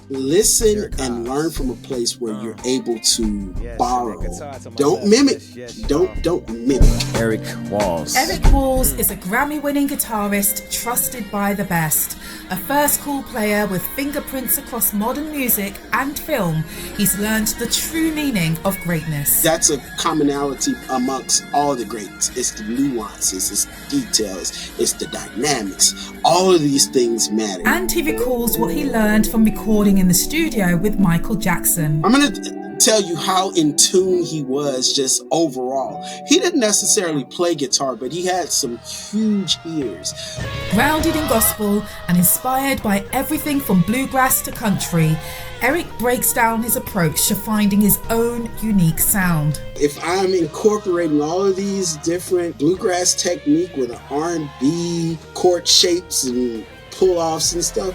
Listen and learn from a place where you're able to borrow. Don't mimic. Don't mimic. Erick Walls. Erick Walls is a Grammy-winning guitarist trusted by the best. A first call player with fingerprints across modern music and film, he's learned the true meaning of greatness. That's a commonality amongst all the greats. It's the nuances, it's the details, it's the dynamics. All of these things matter. And he recalls what he learned from recording in the studio with Michael Jackson. I'm going to tell you how in tune he was just overall. He didn't necessarily play guitar, but he had some huge ears. Grounded in gospel and inspired by everything from bluegrass to country, Erick breaks down his approach to finding his own unique sound. If I'm incorporating all of these different bluegrass technique with an R&B, chord shapes and pull-offs and stuff,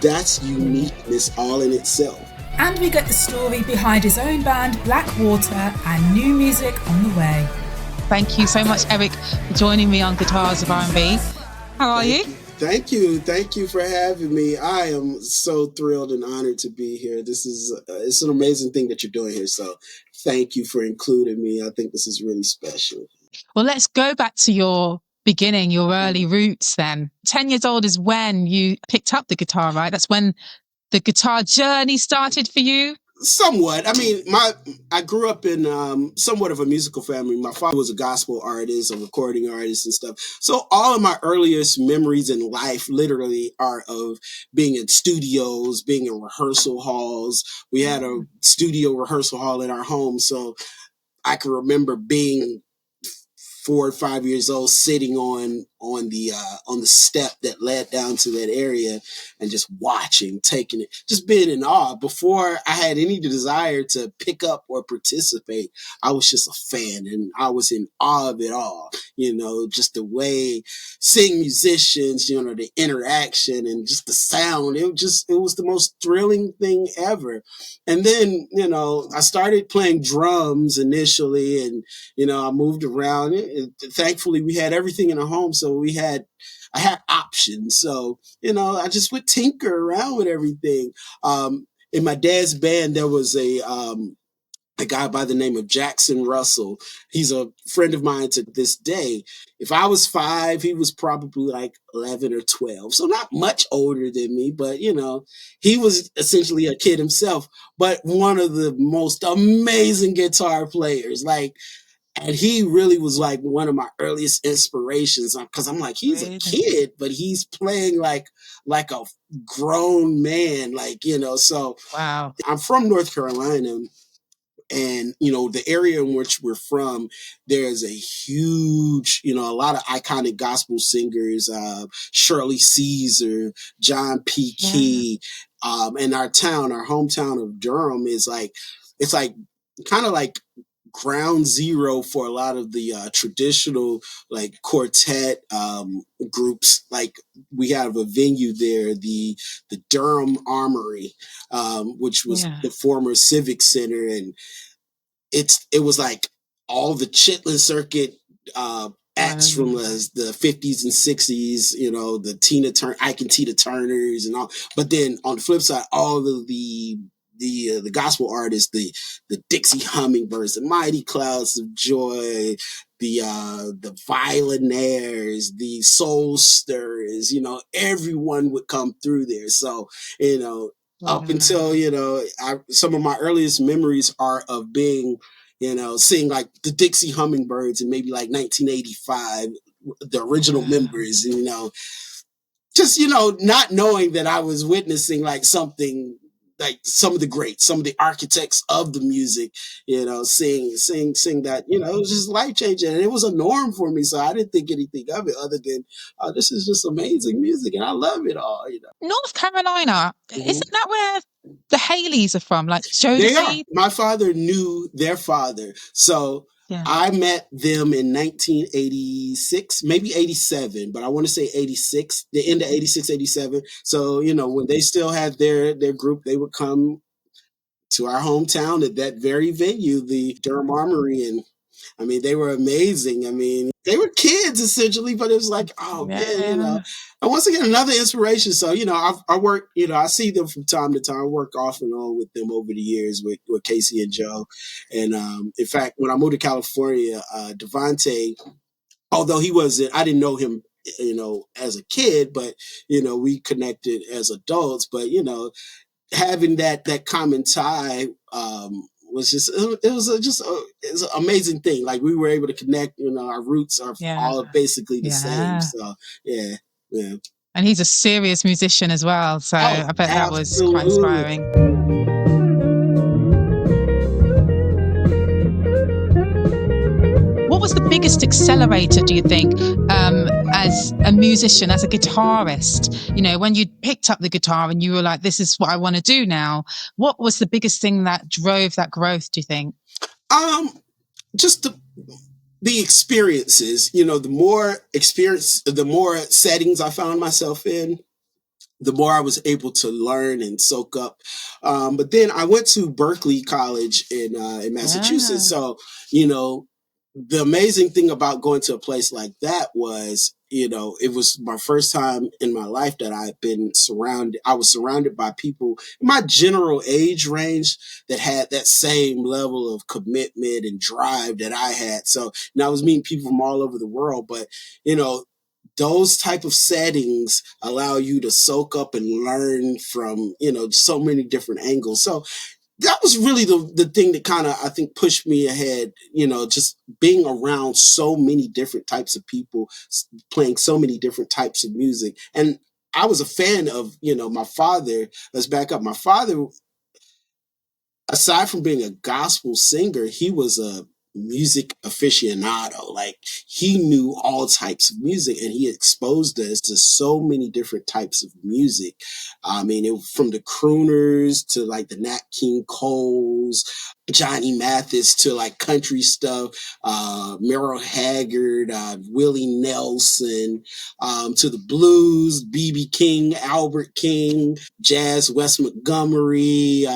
that's uniqueness all in itself. And we get the story behind his own band, Blackwater, and new music on the way. Thank you so much, Erick, for joining me on Guitars of R&B. How are you? Thank you. Thank you for having me. I am so thrilled and honored to be here. This is it's an amazing thing that you're doing here. So thank you for including me. I think this is really special. Well, let's go back to your beginning, your early roots then. 10 years old is when you picked up the guitar, right? That's when the guitar journey started for you? Somewhat. I mean, I grew up in somewhat of a musical family. My father was a gospel artist, a recording artist and stuff. So all of my earliest memories in life literally are of being in studios, being in rehearsal halls. We had a studio rehearsal hall in our home. So I can remember being 4 or 5 years old, sitting on the step that led down to that area and just watching, taking it, just being in awe. Before I had any desire to pick up or participate, I was just a fan and I was in awe of it all. Just the way seeing musicians, the interaction and just the sound. It was the most thrilling thing ever. And then, I started playing drums initially and, I moved around. Thankfully, we had everything in the home. So I had options. So, I just would tinker around with everything. In my dad's band, there was a guy by the name of Jackson Russell. He's a friend of mine to this day. If I was 5, he was probably like 11 or 12. So not much older than me, but he was essentially a kid himself, but one of the most amazing guitar players. And he really was like one of my earliest inspirations because I'm like, he's a kid, but he's playing like a grown man, so wow. I'm from North Carolina. And, the area in which we're from, there's a huge, a lot of iconic gospel singers, Shirley Caesar, John P. Key, and our hometown of Durham it's kind of like ground zero for a lot of the traditional quartet groups. Like we have a venue there, the Durham Armory, which was the former Civic Center, and it was like all the Chitlin Circuit acts from the 50s and 60s, the Ike and Tina Turners and all. But then on the flip side, all of the gospel artists, the Dixie Hummingbirds, the Mighty Clouds of Joy, the Violinaires, the Soul Stirrers, everyone would come through there. So, up until, some of my earliest memories are of being, seeing like the Dixie Hummingbirds in maybe like 1985, the original members, just, not knowing that I was witnessing like something like some of the greats, some of the architects of the music, sing that, it was just life changing. And it was a norm for me. So I didn't think anything of it other than, this is just amazing music and I love it all, North Carolina, isn't that where the Haleys are from? Like They are. Jodeci? My father knew their father. So I met them in 1986, maybe 87, but I want to say 86, the end of 86, 87. So, when they still had their group, they would come to our hometown at that very venue, the Durham Armory, and I mean, they were amazing. I mean, they were kids essentially, but it was like, oh man, Yeah. And once again, another inspiration. So, I work, I see them from time to time. I work off and on with them over the years with Casey and Joe. And in fact, when I moved to California, Devontae, although I didn't know him, as a kid, but, we connected as adults. But, having that common tie, was just it's an amazing thing. Like we were able to connect. Our roots are Yeah. all basically the same. Yeah. So yeah, yeah. And he's a serious musician as well. So Oh, I bet that was quite absolutely. inspiring. What was the biggest accelerator, do you think, as a musician, as a guitarist? When you picked up the guitar and you were like, this is what I want to do now. What was the biggest thing that drove that growth, do you think? Just the experiences. The more experience, the more settings I found myself in, the more I was able to learn and soak up. But then I went to Berkeley College in Massachusetts. Yeah. So, the amazing thing about going to a place like that was, it was my first time in my life that I was surrounded by people in my general age range that had that same level of commitment and drive that I had. So, I was meeting people from all over the world, but, those type of settings allow you to soak up and learn from, so many different angles. So that was really the thing that kind of, I think, pushed me ahead, just being around so many different types of people, playing so many different types of music. And I was a fan of, my father. Let's back up. My father, aside from being a gospel singer, he was a music aficionado. Like he knew all types of music and he exposed us to so many different types of music. I mean, from the crooners to like the Nat King Coles, Johnny Mathis to like country stuff, Merle Haggard, Willie Nelson, to the blues, B.B. King, Albert King, jazz, Wes Montgomery,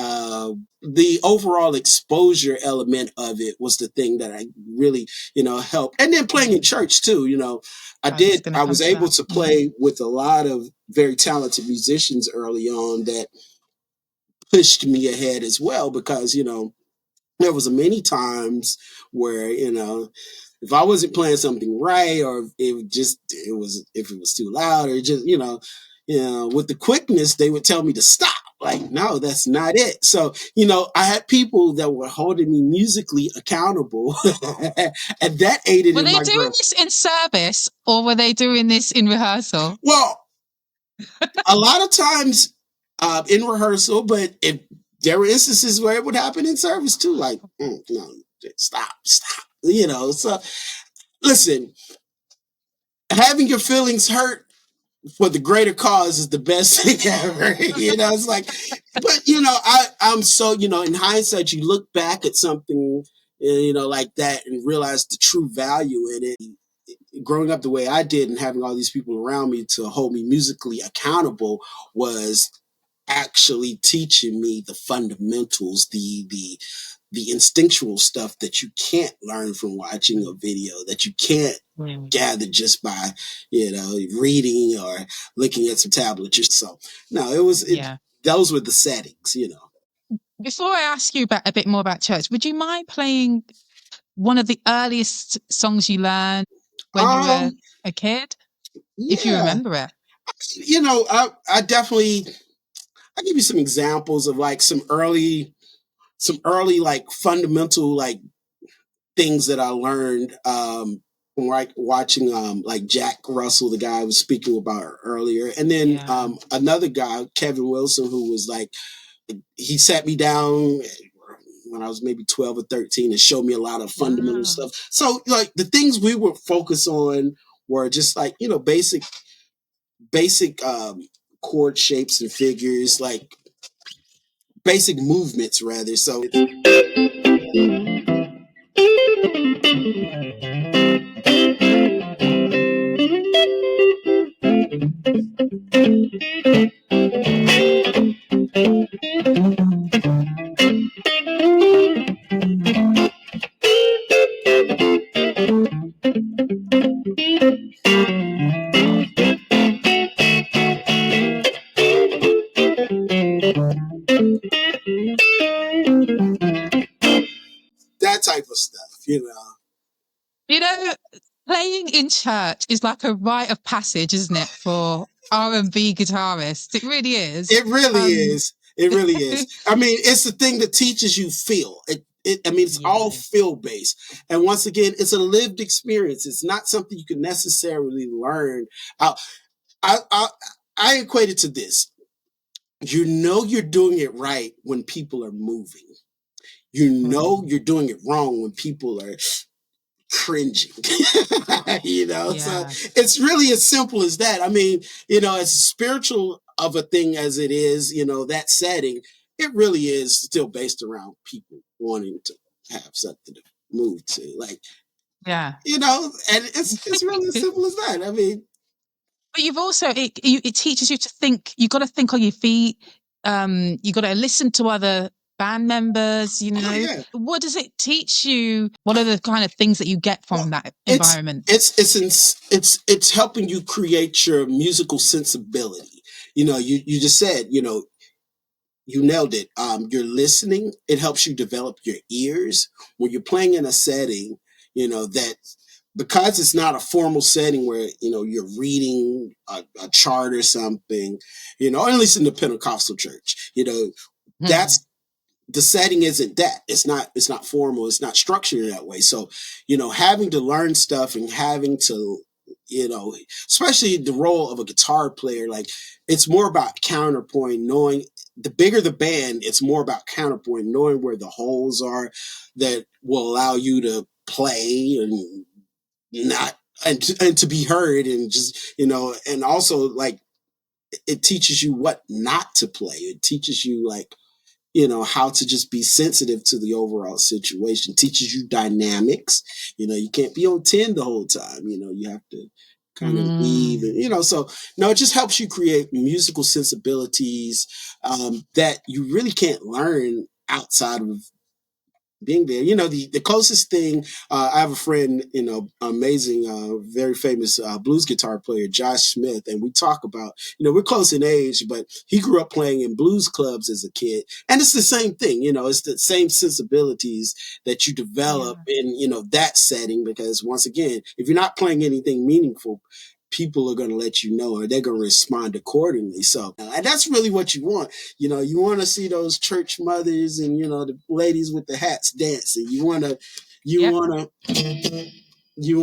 the overall exposure element of it was the thing that I really, helped. And then playing in church too, I was able to play with a lot of very talented musicians early on that pushed me ahead as well, because, there was many times where, if I wasn't playing something right, or if it was too loud, or just, with the quickness, they would tell me to stop. Like, no, that's not it. So, I had people that were holding me musically accountable and that aided Were in they my doing growth. this in service or were they doing this in rehearsal? Well, a lot of times in rehearsal, but if there were instances where it would happen in service too, like, no, stop. So listen, having your feelings hurt for the greater cause is the best thing ever. It's like, but I'm so, in hindsight, you look back at something, like that and realize the true value in it. Growing up the way I did and having all these people around me to hold me musically accountable was actually teaching me the fundamentals, the instinctual stuff that you can't learn from watching a video, that you can't gather just by, reading or looking at some tabletry. So no, those were the settings, Before I ask you a bit more about church, would you mind playing one of the earliest songs you learned when you were a kid, if you Yeah. remember it? I definitely, I'll give you some examples of like some early like fundamental like things that I learned from like watching like Jack Russell, the guy I was speaking about earlier, and then another guy, Kevin Wilson, who was like, he sat me down when I was maybe 12 or 13 and showed me a lot of fundamental stuff. So like the things we would focus on were just like, basic chord shapes and figures, like basic movements rather. So you know. You know, playing in church is like a rite of passage, isn't it, for R&B guitarists? It really is. It really is. It really is. I mean, it's the thing that teaches you feel. I mean, it's all feel based. And once again, it's a lived experience. It's not something you can necessarily learn out. I equate it to this. You know you're doing it right when people are moving. You know you're doing it wrong when people are cringing. You know, so it's really as simple as that. I mean, you know, as spiritual of a thing as it is, you know, that setting, it really is still based around people wanting to have something to move to. Like, you know, and it's really as simple as that. I mean, but you've also it teaches you to think. You got to think on your feet. You got to listen to other band members. You know, what does it teach you? What are the kind of things that you get from that environment? It's helping you create your musical sensibility. You know, you just said, you know, you nailed it. You're listening. It helps you develop your ears when you're playing in a setting. You know that. Because it's not a formal setting where, you know, you're reading a chart or something, you know, or at least in the Pentecostal church, you know, that's the setting isn't that. It's not formal. It's not structured in that way. So, you know, having to learn stuff and having to, you know, especially the role of a guitar player, like it's more about counterpoint, knowing the bigger the band, it's more about counterpoint, knowing where the holes are that will allow you to play and to be heard, and just, you know, and also like it teaches you what not to play. It teaches you, like, you know, how to just be sensitive to the overall situation. It teaches you dynamics. You know, you can't be on 10 the whole time. You know, you have to kind of weave, and, you know, so no, it just helps you create musical sensibilities that you really can't learn outside of being there. You know, the closest thing, I have a friend, you know, amazing, very famous blues guitar player, Josh Smith, and we talk about, you know, we're close in age, but he grew up playing in blues clubs as a kid, and it's the same thing. You know, it's the same sensibilities that you develop in, you know, that setting, because once again, if you're not playing anything meaningful, people are going to let you know, or they're going to respond accordingly. So, and that's really what you want. You know, you want to see those church mothers and, you know, the ladies with the hats dancing. You want to, you want to, you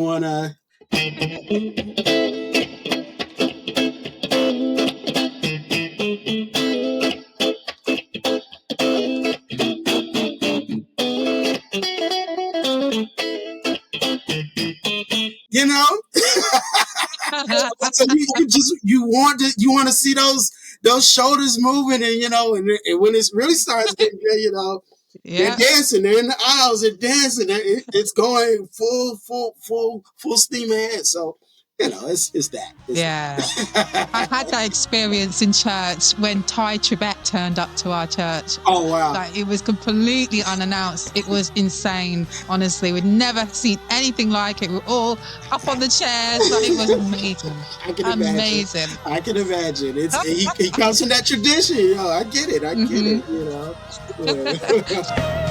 know, so you want to see those shoulders moving, and, you know, and when it really starts getting good, you know, they're dancing, they're in the aisles, they're dancing, it's going full steam ahead. So, you know, it's that. I had that experience in church when Ty Tribbett turned up to our church. Oh, wow. Like, it was completely unannounced. It was insane. Honestly, we'd never seen anything like it. We were all up on the chairs. Like, it was amazing. I can imagine. I can imagine. He comes from that tradition. You know, I get it. I get it. You know. Yeah.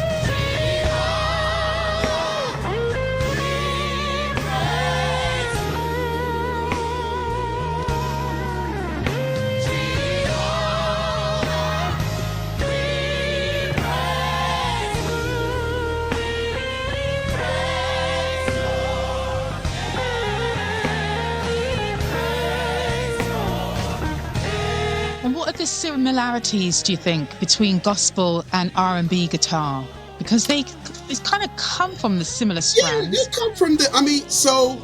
What are the similarities, do you think, between gospel and R&B guitar? Because they kind of come from the similar strands. Yeah, they come from I mean, so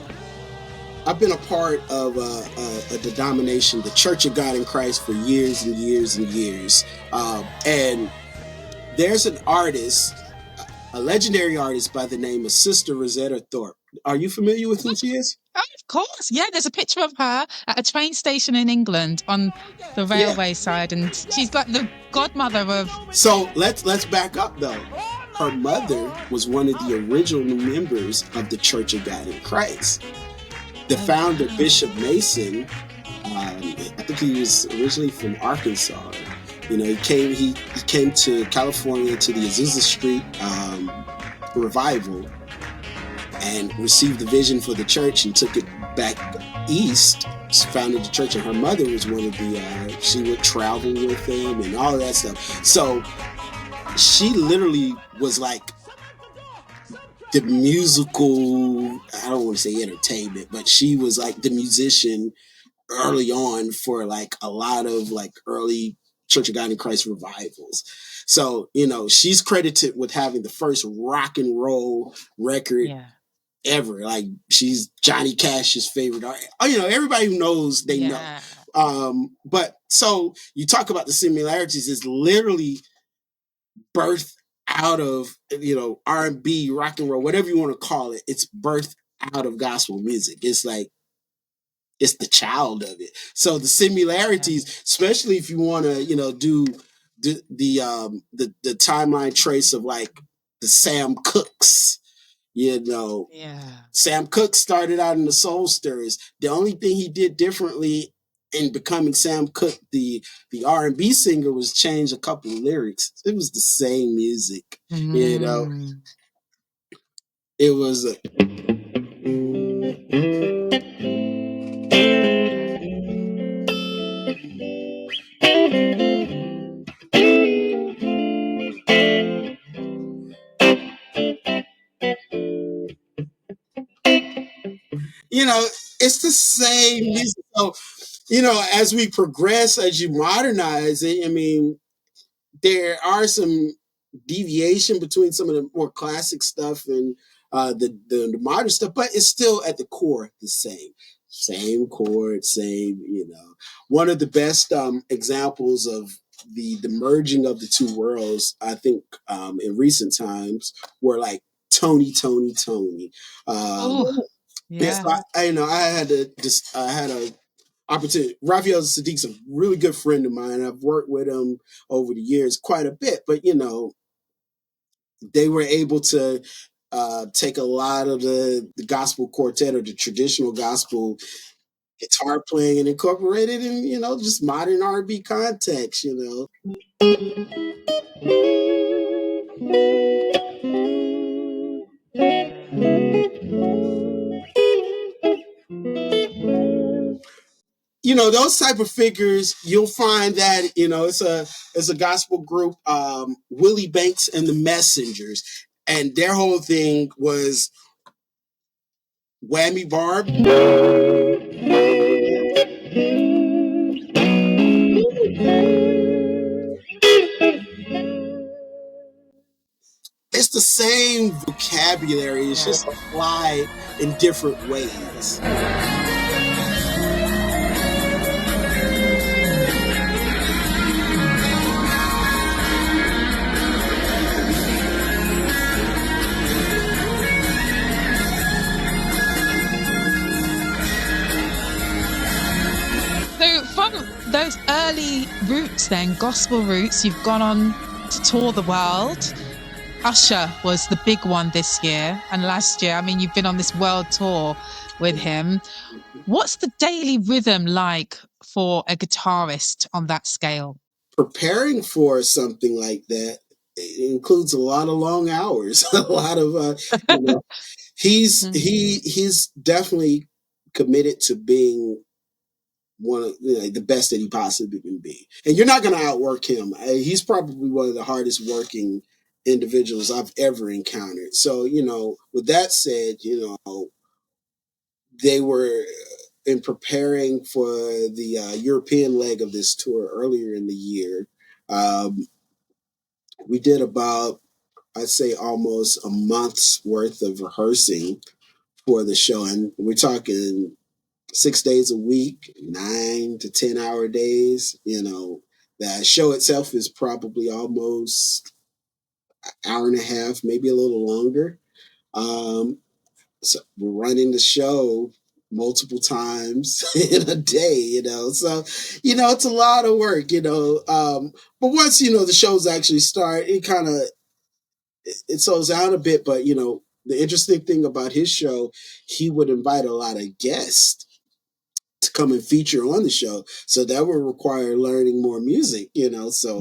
I've been a part of a denomination, the Church of God in Christ, for years and years and years. And there's an artist, a legendary artist by the name of Sister Rosetta Tharpe. Are you familiar with who she is? Oh, of course. Yeah, there's a picture of her at a train station in England on the railway side, and she's like the godmother of... So let's back up, though. Her mother was one of the original members of the Church of God in Christ. The founder, Bishop Mason, I think he was originally from Arkansas. You know, he came to California to the Azusa Street revival. and received the vision for the church and took it back east. She founded the church, and her mother was one of the. She would travel with them and all of that stuff. So she literally was like the musical. I don't want to say entertainment, but she was like the musician early on for like a lot of like early Church of God in Christ revivals. So, she's credited with having the first rock and roll record Yeah. ever. Like, she's Johnny Cash's favorite artist. Everybody who knows, they know. But so you talk about the similarities, is literally birthed out of, R&B, rock and roll, whatever you want to call it. It's birthed out of gospel music. It's like, it's the child of it. So the similarities, especially if you want to, do the timeline trace of like the Sam Cooks, Sam Cooke started out in the Soul Stirrers. The only thing he did differently in becoming Sam Cooke, the R&B singer, was change a couple of lyrics. It was the same music, It was it's the same music. So, as we progress, as you modernize it, there are some deviation between some of the more classic stuff and the modern stuff, but it's still at the core the same chord, same. One of the best examples of the merging of the two worlds, I think, in recent times, were like Tony, Tony, Tony. Yes, I had a opportunity. Raphael Sadiq's a really good friend of mine. I've worked with him over the years quite a bit, but they were able to take a lot of the gospel quartet or the traditional gospel guitar playing and incorporate it in, just modern R&B context, those type of figures. You'll find that it's a gospel group, Willie Banks and the Messengers, and their whole thing was whammy barb. It's the same vocabulary. It's just applied in different ways. So from those early roots then, gospel roots, you've gone on to tour the world. Usher was the big one this year and last year. You've been on this world tour with him. What's the daily rhythm like for a guitarist on that scale? Preparing for something like that, it includes a lot of long hours, a lot of, he's definitely committed to being one of the best that he possibly can be. And you're not going to outwork him. He's probably one of the hardest working individuals I've ever encountered. So, with that said, they were in preparing for the European leg of this tour earlier in the year. We did about, I'd say, almost a month's worth of rehearsing for the show. And we're talking 6 days a week, 9 to 10 hour days. The show itself is probably almost an hour and a half, maybe a little longer. So we're running the show multiple times in a day, so, it's a lot of work, but once, the shows actually start, it slows down a bit. But, the interesting thing about his show, he would invite a lot of guests to come and feature on the show. So that would require learning more music, so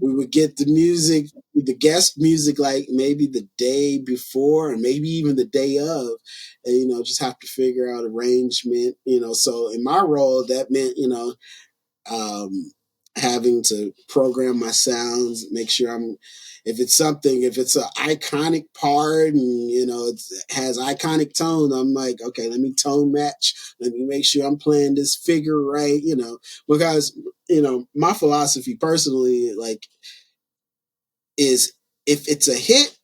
we would get the music, the guest music like maybe the day before and maybe even the day of, and just have to figure out arrangement. So in my role, that meant um, having to program my sounds, make sure if it's an iconic part and it has iconic tone, I'm like, okay, let me tone match, let me make sure I'm playing this figure right, because my philosophy personally, like, is if it's a hit,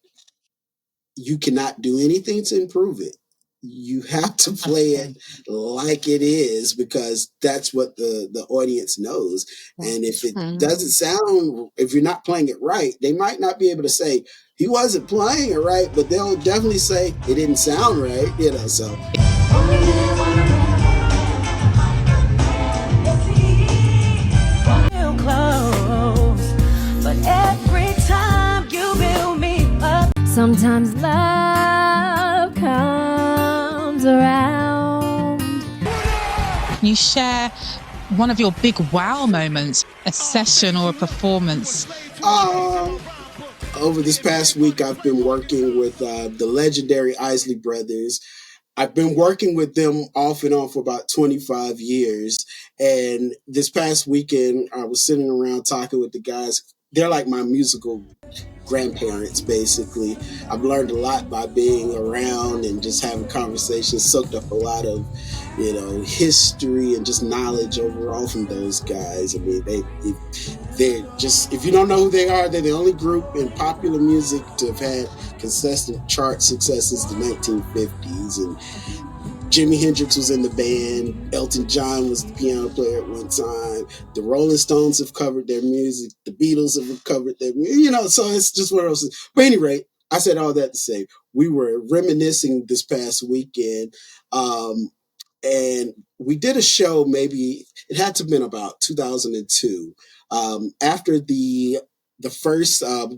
you cannot do anything to improve it. You have to play it like it is, because that's what the audience knows. And if it doesn't sound, if you're not playing it right, they might not be able to say he wasn't playing it right, but they'll definitely say it didn't sound right, so. But every time you build me up, sometimes love comes around. Can you share one of your big wow moments, a session or a performance? Over this past week, I've been working with the legendary Isley Brothers. I've been working with them off and on for about 25 years. And this past weekend, I was sitting around talking with the guys. They're like my musical grandparents, basically. I've learned a lot by being around and just having conversations, soaked up a lot of, history and just knowledge overall from those guys. I mean, they're just, if you don't know who they are, they're the only group in popular music to have had consistent chart success since the 1950s. And Jimi Hendrix was in the band. Elton John was the piano player at one time. The Rolling Stones have covered their music. The Beatles have covered their music. So it's just one of those things. But anyway, I said all that to say, we were reminiscing this past weekend. And we did a show, maybe it had to have been about 2002. After the first, I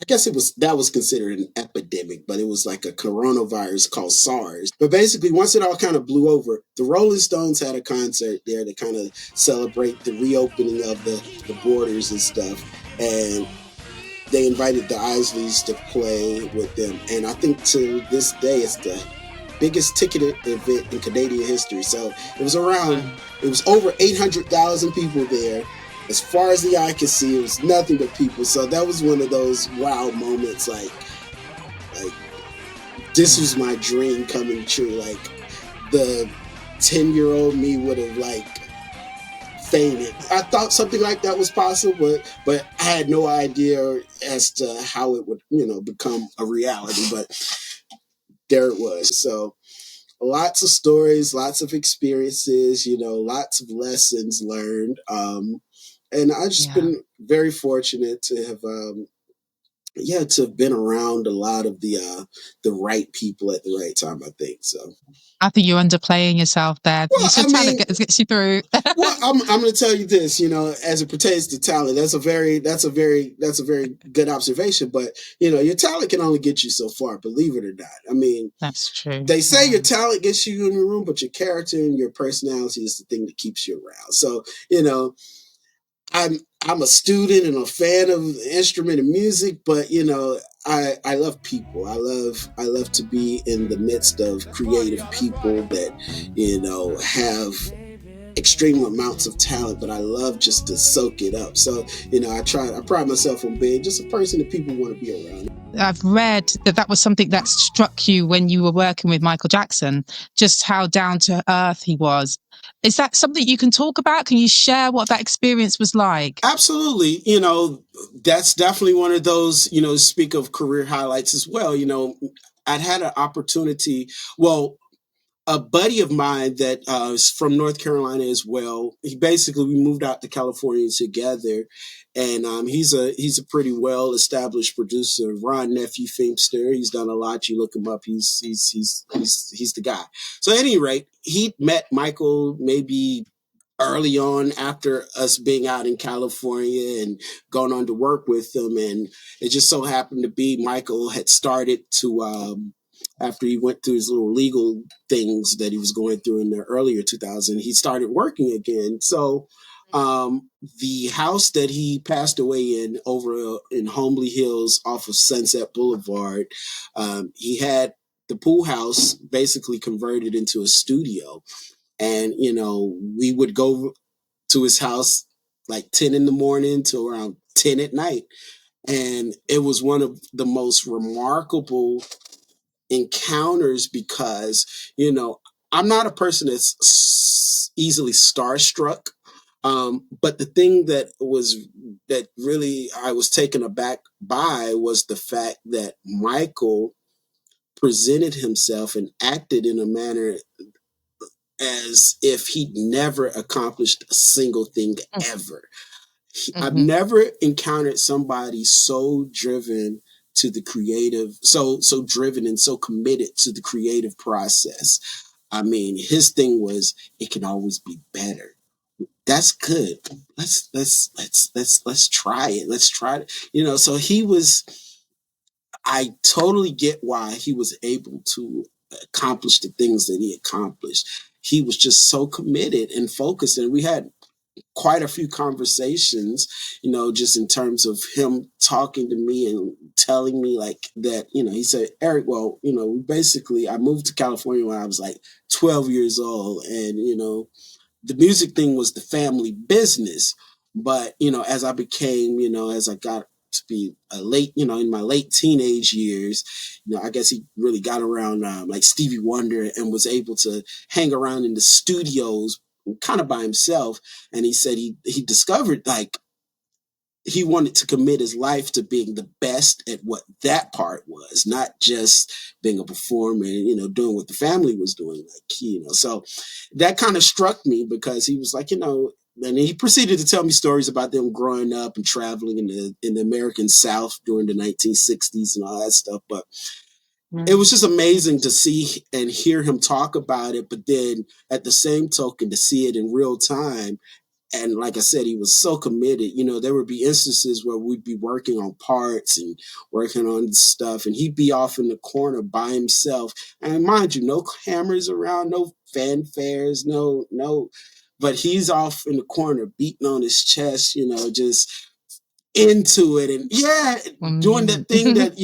guess that was considered an epidemic, but it was like a coronavirus called SARS. But basically, once it all kind of blew over, the Rolling Stones had a concert there to kind of celebrate the reopening of the borders and stuff. And they invited the Isleys to play with them. And I think to this day, it's the biggest ticketed event in Canadian history. So it was over 800,000 people there. As far as the eye could see, it was nothing but people. So that was one of those wow moments, like this was my dream coming true. Like the 10-year-old me would have fainted. I thought something like that was possible, but I had no idea as to how it would, become a reality. But there it was. So lots of stories, lots of experiences, lots of lessons learned. And I've just been very fortunate to have, to have been around a lot of the right people at the right time, I think. So I think you're underplaying yourself there. Well, Your talent gets you through. Well, I'm going to tell you this, as it pertains to talent, that's a very good observation. But, your talent can only get you so far, believe it or not. I mean, that's true. They say your talent gets you in the room, but your character and your personality is the thing that keeps you around. So, I'm a student and a fan of the instrument and music, but I love people. I love to be in the midst of creative people that have extreme amounts of talent, but I love just to soak it up. So I pride myself on being just a person that people want to be around. I've read that was something that struck you when you were working with Michael Jackson, just how down to earth he was. Is that something you can talk about? Can you share what that experience was like? Absolutely. That's definitely one of those, speak of career highlights as well. I'd had an opportunity. Well, a buddy of mine that is from North Carolina as well. We moved out to California together, and he's a pretty well established producer. Ron Nephew Filmster. He's done a lot. You look him up. He's the guy. So at any rate, he met Michael maybe early on after us being out in California and going on to work with them, and it just so happened to be Michael had started to. After he went through his little legal things that he was going through in the earlier 2000s, he started working again. So The house that he passed away in over in Homely Hills off of Sunset Boulevard, he had the pool house basically converted into a studio. And, we would go to his house like 10 in the morning to around 10 at night. And it was one of the most remarkable encounters because, I'm not a person that's easily starstruck. But the thing that really I was taken aback by was the fact that Michael presented himself and acted in a manner as if he'd never accomplished a single thing ever. I've Mm-hmm. never encountered somebody so driven to the creative, so driven and so committed to the creative process. I mean, his thing was it can always be better. That's good. Let's try it. Let's try it. So he was, I totally get why he was able to accomplish the things that he accomplished. He was just so committed and focused, and we had quite a few conversations, just in terms of him talking to me and telling me like that, he said, Eric, well, basically I moved to California when I was like 12 years old. And, the music thing was the family business. But, as I became, as I got to be a late, in my late teenage years, I guess he really got around like Stevie Wonder and was able to hang around in the studios kind of by himself. And he said he discovered like he wanted to commit his life to being the best at what that part was, not just being a performer and, doing what the family was doing. Like, so that kind of struck me because he was like, and he proceeded to tell me stories about them growing up and traveling in the American South during the 1960s and all that stuff. But it was just amazing to see and hear him talk about it. But then at the same token, to see it in real time. And like I said, he was so committed. There would be instances where we'd be working on parts and working on stuff, and he'd be off in the corner by himself. And mind you, no cameras around, no fanfares, no. But he's off in the corner, beating on his chest, just into it. And doing that thing that,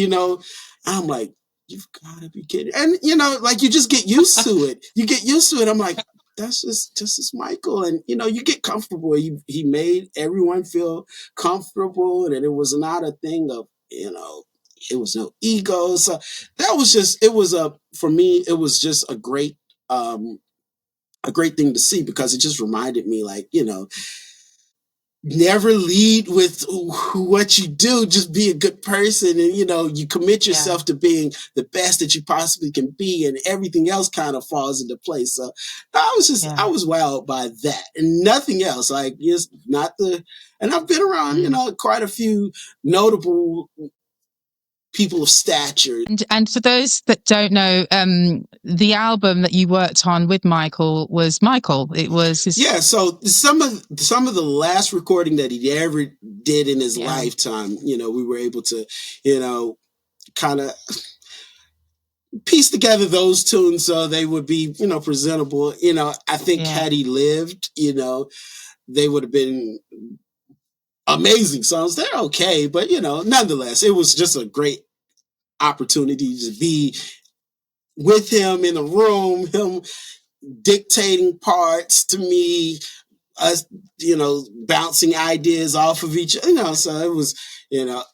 I'm like, you've got to be kidding. And, like you just get used to it. You get used to it. I'm like, that's just as Michael. And, you get comfortable. He made everyone feel comfortable. And it was not a thing of, it was no ego. So that was just, for me, it was just a great thing to see because it just reminded me like, never lead with what you do. Just be a good person, and you commit yourself to being the best that you possibly can be, and everything else kind of falls into place. So I was wowed by that and nothing else. Like, just not the. And I've been around, quite a few notable people of stature. And for those that don't know, the album that you worked on with Michael was Michael. It was his. Yeah. So some of the last recording that he ever did in his lifetime, we were able to, kind of piece together those tunes so they would be, presentable. I think had he lived, they would have been amazing songs. They're okay, but nonetheless, it was just a great opportunity to be with him in the room, him dictating parts to me, us, bouncing ideas off of each other, so it was,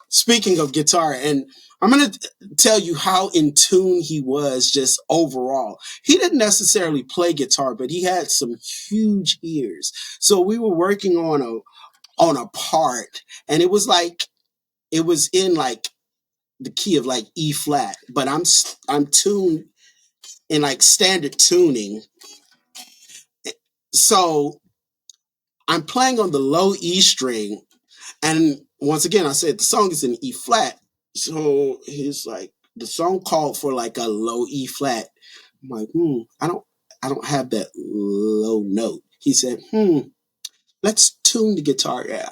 speaking of guitar, and I'm going to tell you how in tune he was just overall. He didn't necessarily play guitar, but he had some huge ears. So we were working on a part, and it was in like the key of like E flat, but I'm tuned in like standard tuning. So I'm playing on the low E string. And once again, I said the song is in E flat. So he's like, the song called for like a low E flat. I'm like, I don't have that low note. He said, let's tune the guitar down.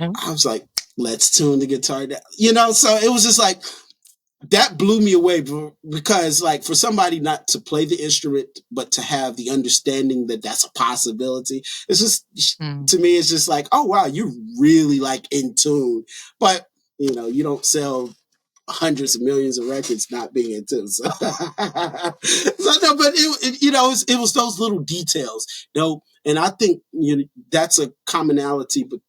I was like, let's tune the guitar down. So it was just like, that blew me away, because like for somebody not to play the instrument but to have the understanding that that's a possibility, it's just, to me it's just like, oh wow, you're really like in tune. But you don't sell hundreds of millions of records not being in tune. So, so no, but it was those little details, and I think that's a commonality, but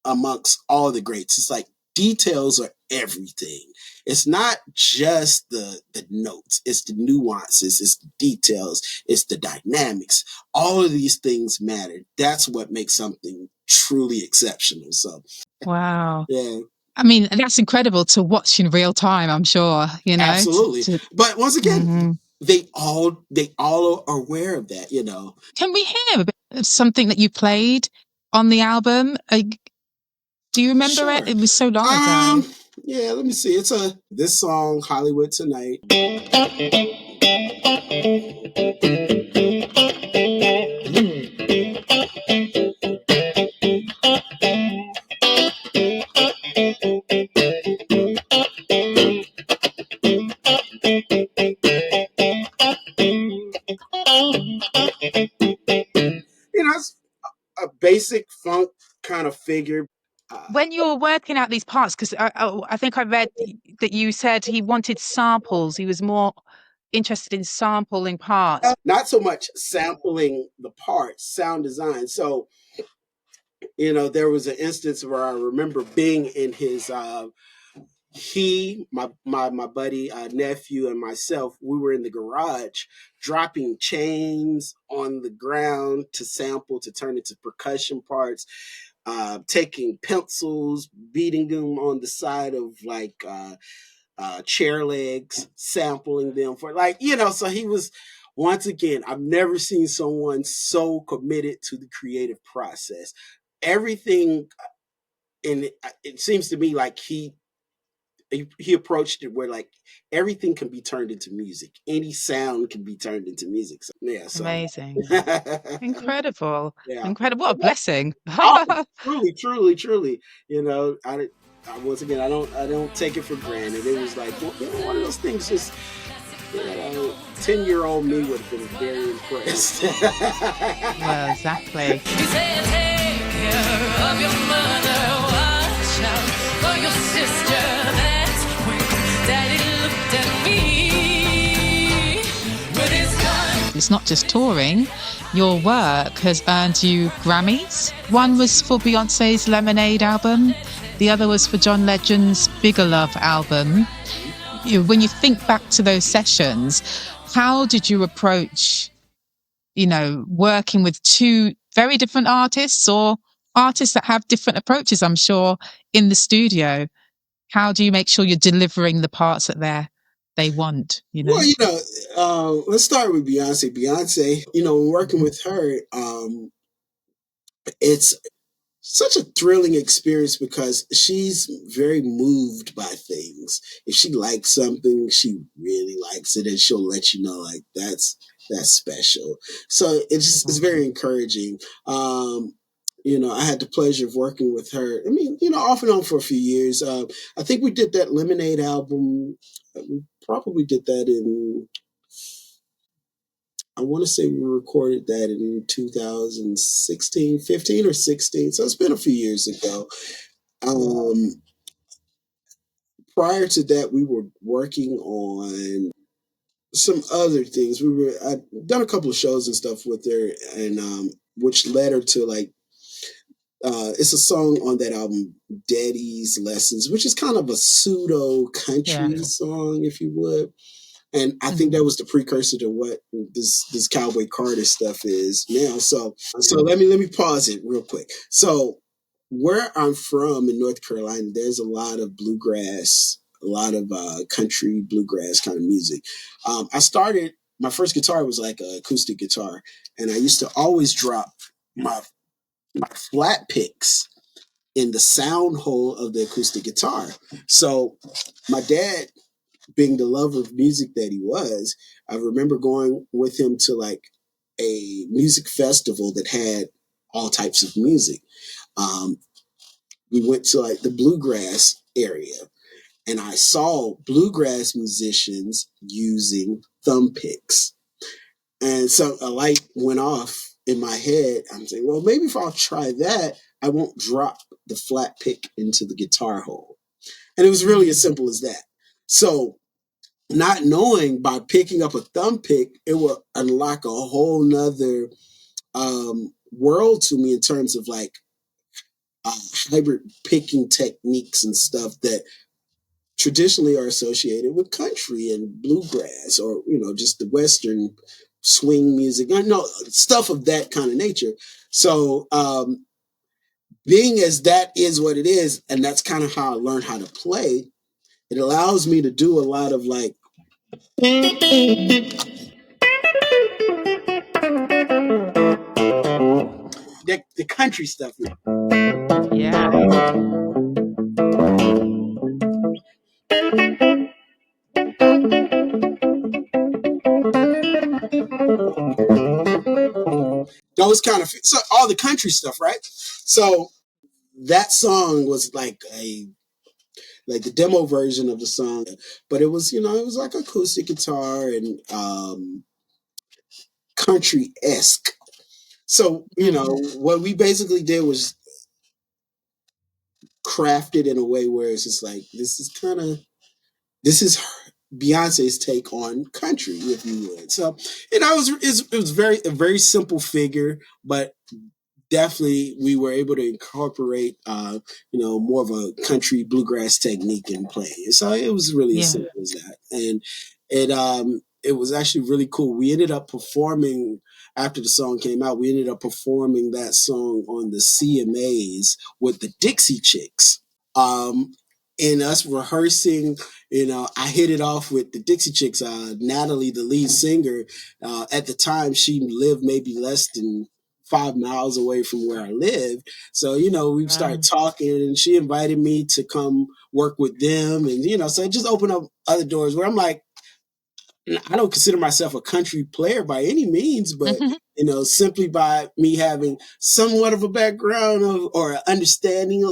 amongst all the greats, it's like details are everything. It's not just the notes, it's the nuances, it's the details, it's the dynamics. All of these things matter. That's what makes something truly exceptional. So Wow. yeah. I mean, that's incredible to watch in real time, I'm sure, Absolutely. But once again, they all are aware of that, Can we hear a bit of something that you played on the album? Do you remember Sure. it? It was so long ago. Yeah, let me see. It's this song, Hollywood Tonight. It's a basic funk kind of figure. When you were working out these parts, because I think I read that you said he wanted samples. He was more interested in sampling parts. Not so much sampling the parts, sound design. So, there was an instance where I remember being in his my buddy, nephew, and myself, we were in the garage dropping chains on the ground to sample, to turn into percussion parts, taking pencils, beating them on the side of like chair legs, sampling them for so he was, once again, I've never seen someone so committed to the creative process. Everything, and it seems to me like he approached it where like everything can be turned into music. Any sound can be turned into music. So, yeah. So Amazing. Incredible. Yeah. Incredible. What a blessing. Oh, truly, truly, truly. Once again, I don't take it for granted. It was like one of those things. Just 10-year-old me would have been very impressed. Well, exactly. You say take care of your mother, watch out for your sister. That's when Daddy looked at me with his gun. It's not just touring. Your work has earned you Grammys. One was for Beyonce's Lemonade album. The other was for John Legend's Bigger Love album. When you think back to those sessions, how did you approach, working with two very different artists, or artists that have different approaches, I'm sure, in the studio? How do you make sure you're delivering the parts that they want? Well, let's start with Beyonce. Beyonce, when working with her, it's such a thrilling experience because she's very moved by things. If she likes something, she really likes it, and she'll let you know like that's special. So it's very encouraging. I had the pleasure of working with her. I mean, off and on for a few years. I think we did that Lemonade album. We probably did that in, I want to say we recorded that in 2016, 15 or 16. So it's been a few years ago. Prior to that, we were working on some other things. I'd done a couple of shows and stuff with her, and which led her to like, it's a song on that album, Daddy's Lessons, which is kind of a pseudo country song, if you would. And I think that was the precursor to what this Cowboy Carter stuff is now. So let me pause it real quick. So where I'm from in North Carolina, there's a lot of bluegrass, a lot of country bluegrass kind of music. My first guitar was like an acoustic guitar, and I used to always drop my flat picks in the sound hole of the acoustic guitar. So my dad, being the lover of music that he was, I remember going with him to like a music festival that had all types of music. We went to like the bluegrass area, and I saw bluegrass musicians using thumb picks. And so a light went off in my head. I'm saying, well, maybe if I'll try that, I won't drop the flat pick into the guitar hole. And it was really as simple as that. So not knowing, by picking up a thumb pick, it will unlock a whole nother world to me in terms of like hybrid picking techniques and stuff that traditionally are associated with country and bluegrass, or just the Western swing music, stuff of that kind of nature. So being as that is what it is, and that's kind of how I learned how to play, it allows me to do a lot of like the country stuff. Yeah. Those kind of, so all the country stuff, right? So that song was like the demo version of the song, but it was it was like acoustic guitar and country-esque. So what we basically did was crafted in a way where it's just like, this is Beyonce's take on country, if you would. So, it was a very simple figure, but definitely we were able to incorporate more of a country bluegrass technique in playing. So it was really as simple as that. And it was actually really cool. We ended up performing, after the song came out, we ended up performing that song on the CMAs with the Dixie Chicks. In us rehearsing, I hit it off with the Dixie Chicks. Natalie, the lead singer, at the time, she lived maybe less than 5 miles away from where I live. So, we started talking, and she invited me to come work with them. And, so it just opened up other doors where I'm like, I don't consider myself a country player by any means, but, simply by me having somewhat of a background or understanding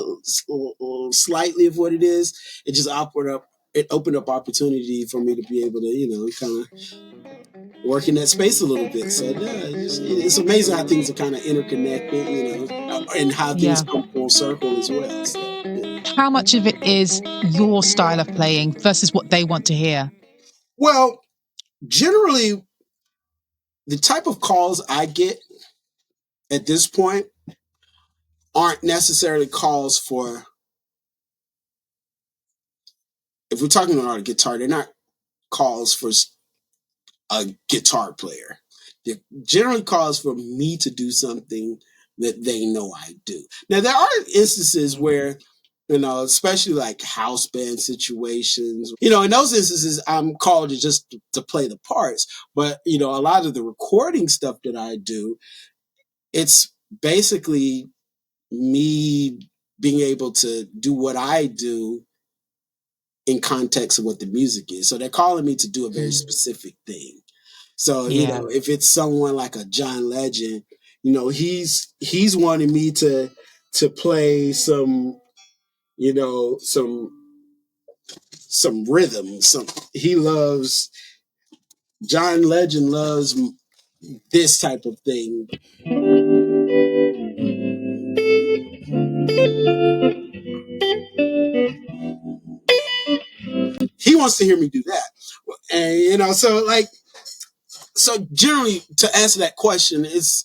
or slightly of what it is, it just opened up opportunity for me to be able to, kind of work in that space a little bit. So it's amazing how things are kind of interconnected, and how things come full circle as well. So, How much of it is your style of playing versus what they want to hear? Well, generally, the type of calls I get at this point aren't necessarily calls for, if we're talking about a guitar, they're not calls for a guitar player. They're generally calls for me to do something that they know I do. Now, there are instances where, especially like house band situations, in those instances, I'm called to play the parts. But, a lot of the recording stuff that I do, it's basically me being able to do what I do in context of what the music is. So they're calling me to do a very specific thing. So, if it's someone like a John Legend, he's wanting me to play some, some rhythm. John Legend loves this type of thing. He wants to hear me do that. And, so generally, to answer that question, is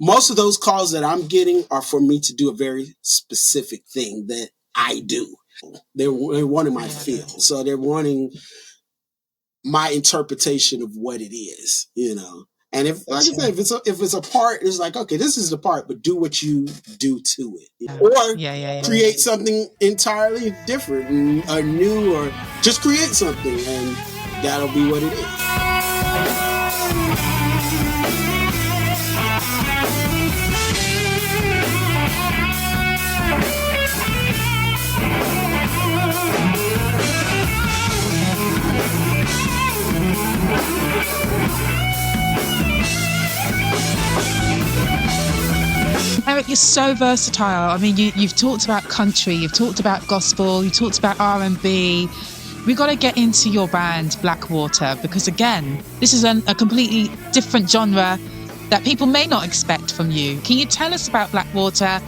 most of those calls that I'm getting are for me to do a very specific thing that I do. They're wanting my feel. So they're wanting my interpretation of what it is, And if, like I said, if it's a part, it's like, okay, this is the part, but do what you do to it, or create something entirely different or new, or just create something, and that'll be what it is. Erick, you're so versatile. I mean, you've talked about country, you've talked about gospel, you talked about R&B. We got to get into your band, Blackwater, because again, this is a completely different genre that people may not expect from you. Can you tell us about Blackwater?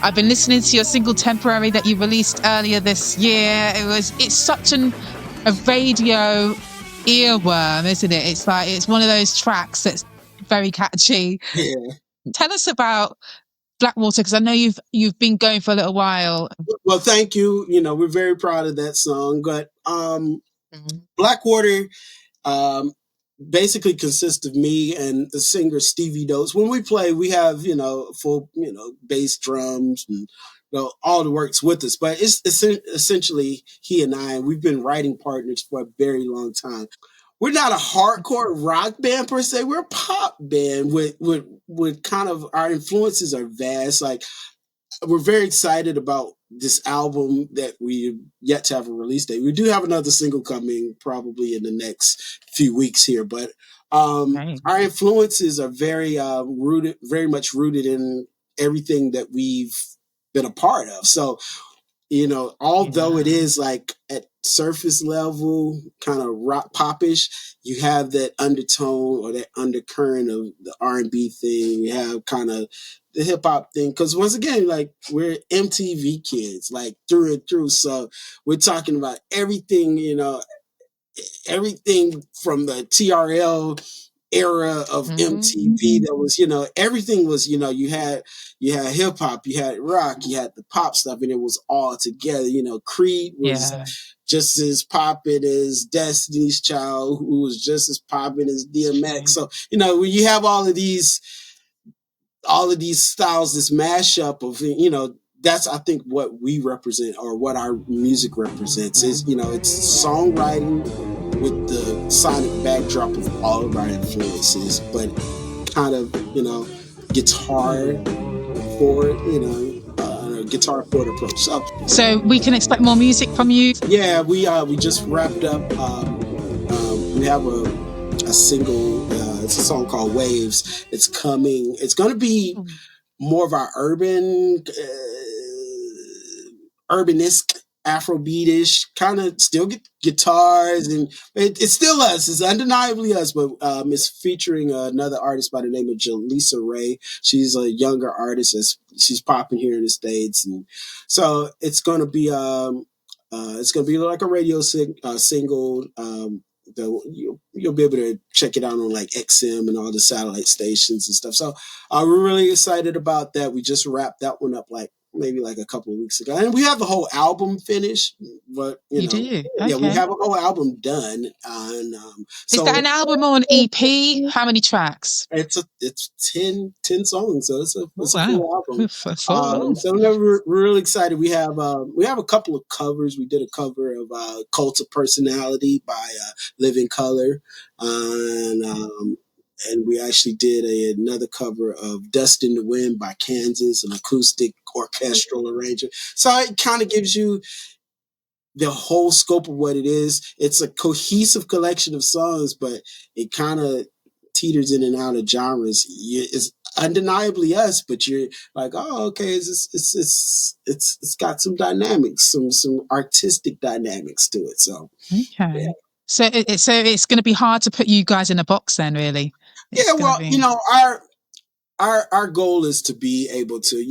I've been listening to your single Temporary that you released earlier this year. It's such a radio earworm, isn't it? It's like, it's one of those tracks that's very catchy. Yeah. Tell us about Blackwater, because I know you've been going for a little while. Well, thank you. We're very proud of that song. But Blackwater basically consists of me and the singer Stevie Dotes. When we play, we have full bass, drums, and all the works with us. But it's essentially he and I, and we've been writing partners for a very long time. We're not a hardcore rock band per se. We're a pop band with kind of, our influences are vast. Like, we're very excited about this album that we yet to have a release date. We do have another single coming probably in the next few weeks here, but our influences are very very much rooted in everything that we've been a part of. So, although it is like at surface level, kind of rock popish, you have that undertone or that undercurrent of the R&B thing. You have kind of the hip hop thing. Because once again, like, we're MTV kids, like, through and through. So we're talking about everything, everything from the TRL era of MTV that was, everything was, you had hip hop, you had rock, you had the pop stuff, and it was all together. Creed was just as poppin' as Destiny's Child, who was just as poppin' as DMX. So, when you have all of these styles, this mashup of, that's, I think, what we represent, or what our music represents, is, it's songwriting with the sonic backdrop of all of our influences, but kind of, guitar forward, guitar forward approach. So we can expect more music from you? Yeah, we just wrapped up. We have a single. It's a song called Waves. It's coming. It's going to be more of our urbanesque, Afrobeatish, kind of still get guitars, and it's still us. It's undeniably us, but it's featuring another artist by the name of Jaleesa Ray. She's a younger artist. She's popping here in the States, and so it's gonna be like a radio single. You'll be able to check it out on like XM and all the satellite stations and stuff. So we're really excited about that. We just wrapped that one up maybe like a couple of weeks ago, and we have the whole album finished. But you do, yeah, we have a whole album done. And is that an album or an EP? How many tracks? It's 10 songs, so it's a full album. So we're really excited. We have a couple of covers. We did a cover of "Cult of Personality" by Living Color, and we actually did another cover of "Dust in the Wind" by Kansas, an acoustic orchestral arrangement. So it kind of gives you the whole scope of what it is. It's a cohesive collection of songs, but it kind of teeters in and out of genres. It's undeniably us, but you're like, oh, okay, it's got some dynamics, some artistic dynamics to it. So okay, yeah. So it's going to be hard to put you guys in a box then, really. Our goal is to be able to,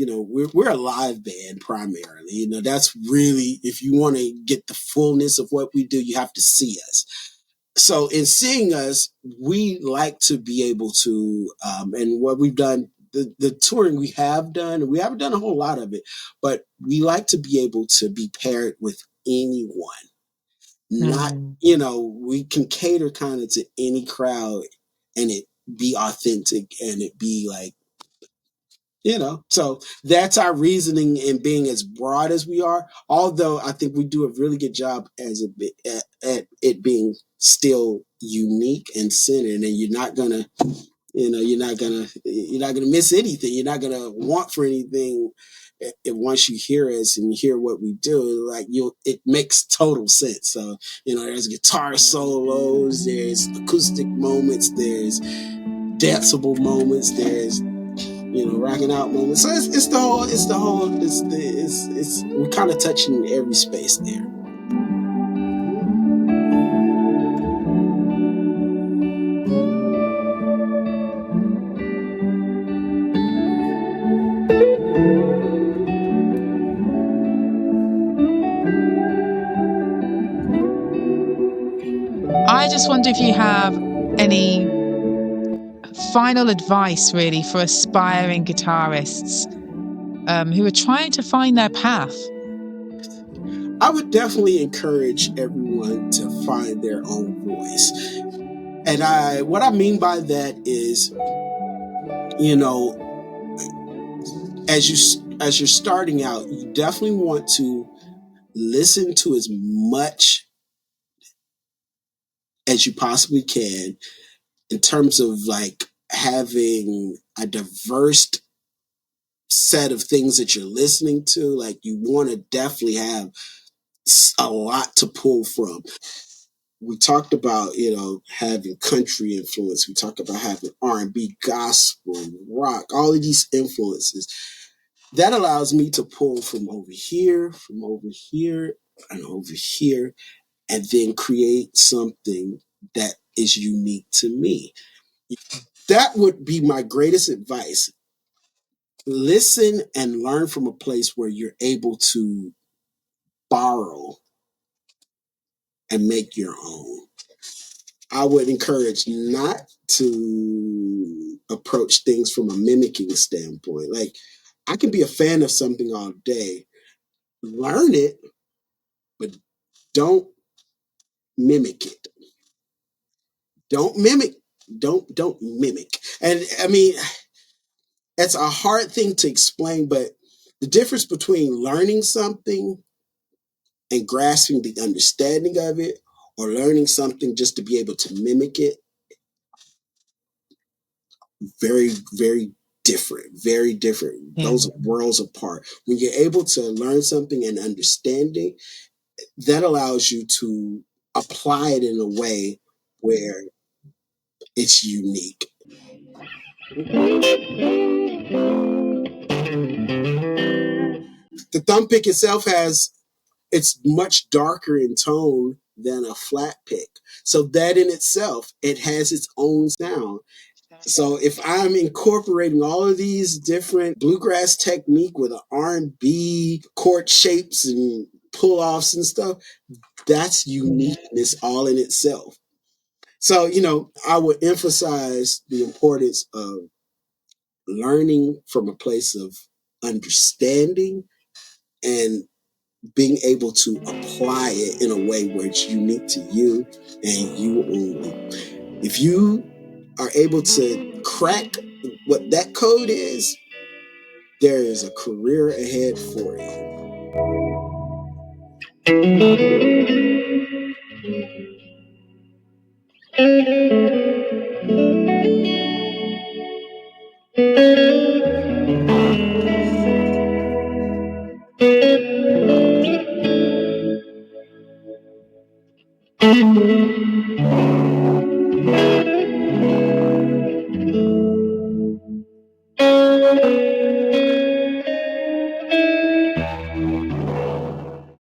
we're a live band primarily. That's really, if you want to get the fullness of what we do, you have to see us. So in seeing us, we like to be able to, and what we've done, the touring we haven't done a whole lot of it, but we like to be able to be paired with anyone. Not, we can cater kind of to any crowd, and it be authentic, and it be like, so that's our reasoning in being as broad as we are. Although I think we do a really good job at it being still unique and centered, and you're not gonna miss anything. You're not gonna want for anything. Once you hear us and you hear what we do, it makes total sense. So, there's guitar solos, there's acoustic moments, there's danceable moments, there's rocking out moment. So we're kind of touching every space there. I just wonder if you have any final advice, really, for aspiring guitarists who are trying to find their path. I would definitely encourage everyone to find their own voice. And what I mean by that is, as you're starting out, you definitely want to listen to as much as you possibly can in terms of like having a diverse set of things that you're listening to. Like, you want to definitely have a lot to pull from. We talked about, having country influence. We talked about having R&B, gospel, rock, all of these influences. That allows me to pull from over here, and over here, and then create something that is unique to me. That would be my greatest advice. Listen and learn from a place where you're able to borrow and make your own. I would encourage not to approach things from a mimicking standpoint. Like, I can be a fan of something all day, learn it, but don't mimic it. Don't mimic. Don't mimic. And I mean, it's a hard thing to explain, but the difference between learning something and grasping the understanding of it, or learning something just to be able to mimic it, very, very different. Very different. Yeah. Those are worlds apart. When you're able to learn something and understand it, that allows you to apply it in a way where it's unique. The thumb pick itself it's much darker in tone than a flat pick. So that in itself, it has its own sound. So if I'm incorporating all of these different bluegrass technique with an R&B chord shapes and pull-offs and stuff, that's uniqueness all in itself. So, I would emphasize the importance of learning from a place of understanding and being able to apply it in a way where it's unique to you and you only. If you are able to crack what that code is, there is a career ahead for you.